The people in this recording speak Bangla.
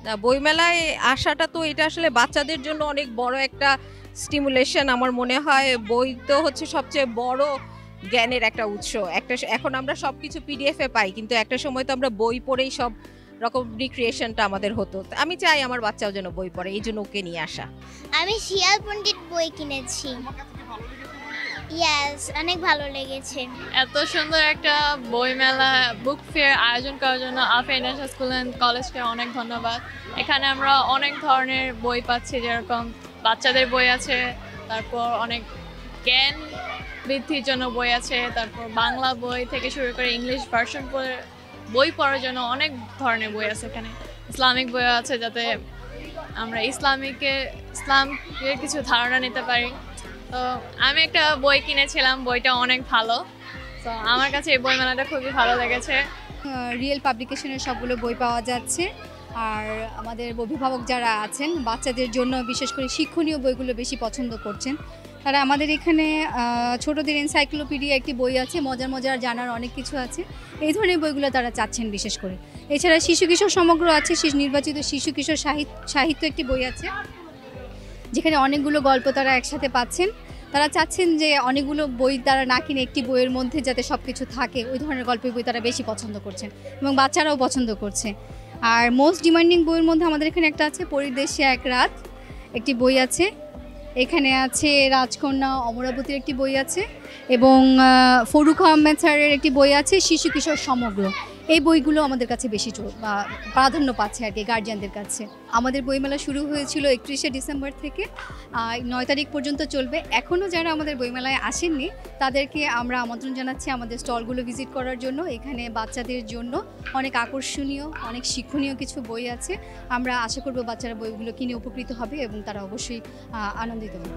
না, বইমেলায় আসাটা তো এটা আসলে বাচ্চাদের জন্য অনেক বড় একটা স্টিমুলেশন আমার মনে হয়। বই তো হচ্ছে সবচেয়ে বড় জ্ঞানের একটা উৎস। এখন আমরা সবকিছু পিডিএফ এ পাই, কিন্তু একটা সময় তো আমরা বই পড়েই সব রকম রিক্রিয়েশনটা আমাদের হতো। তো আমি চাই আমার বাচ্চাও যেন বই পড়ে, এই জন্য ওকে নিয়ে আসা। আমি শিয়াল পণ্ডিত বই কিনেছি। ইয়েস, অনেক ভালো লেগেছে। এত সুন্দর একটা বইমেলা বুক ফেয়ার আয়োজন করার জন্য আলফা ইন্টারন্যাশনাল স্কুল অ্যান্ড কলেজকে অনেক ধন্যবাদ। এখানে আমরা অনেক ধরনের বই পাচ্ছি, যেরকম বাচ্চাদের বই আছে, তারপর অনেক জ্ঞান বৃদ্ধির জন্য বই আছে, তারপর বাংলা বই থেকে শুরু করে ইংলিশ ভার্সন বই পড়ার জন্য অনেক ধরনের বই আছে এখানে। ইসলামিক বই আছে, যাতে আমরা ইসলামের কিছু ধারণা নিতে পারি। তো আমি একটা বই কিনেছিলাম, বইটা অনেক ভালো। তো আমার কাছে এই বইমেলাটা খুবই ভালো লেগেছে। রিয়েল পাবলিকেশনের সবগুলো বই পাওয়া যাচ্ছে। আর আমাদের অভিভাবক যারা আছেন বাচ্চাদের জন্য বিশেষ করে শিক্ষণীয় বইগুলো বেশি পছন্দ করছেন। তারা আমাদের এখানে ছোটদের এনসাইক্লোপিডিয়া একটি বই আছে, মজার মজার জানার অনেক কিছু আছে, এই ধরনের বইগুলো তারা চাচ্ছেন বিশেষ করে। এছাড়া শিশু কিশোর সমগ্র আছে, নির্বাচিত শিশু কিশোর সাহিত্য একটি বই আছে, যেখানে অনেকগুলো গল্প তারা একসাথে পাচ্ছেন। তারা চাচ্ছেন যে অনেকগুলো বই তারা না কিনে একটি বইয়ের মধ্যে যাতে সব কিছু থাকে, ওই ধরনের গল্পের বই তারা বেশি পছন্দ করছেন এবং বাচ্চারাও পছন্দ করছে। আর মোস্ট ডিমান্ডিং বইয়ের মধ্যে আমাদের এখানে একটা আছে পরিদেশে এক রাত, একটি বই আছে। এখানে আছে রাজকন্যা অমরাবতীর একটি বই আছে এবং ফরুক আহমেদ স্যারের একটি বই আছে শিশু কিশোর সমগ্র। এই বইগুলো আমাদের কাছে বেশি প্রাধান্য পাচ্ছে আর কি গার্জিয়ানদের কাছে। আমাদের বইমেলা শুরু হয়েছিল 31শে ডিসেম্বর থেকে 9 তারিখ পর্যন্ত চলবে। এখনও যারা আমাদের বইমেলায় আসেননি তাদেরকে আমরা আমন্ত্রণ জানাচ্ছি আমাদের স্টলগুলো ভিজিট করার জন্য। এখানে বাচ্চাদের জন্য অনেক আকর্ষণীয়, অনেক শিক্ষণীয় কিছু বই আছে। আমরা আশা করব বাচ্চারা বইগুলো কিনে উপকৃত হবে এবং তারা অবশ্যই আনন্দিত হবে।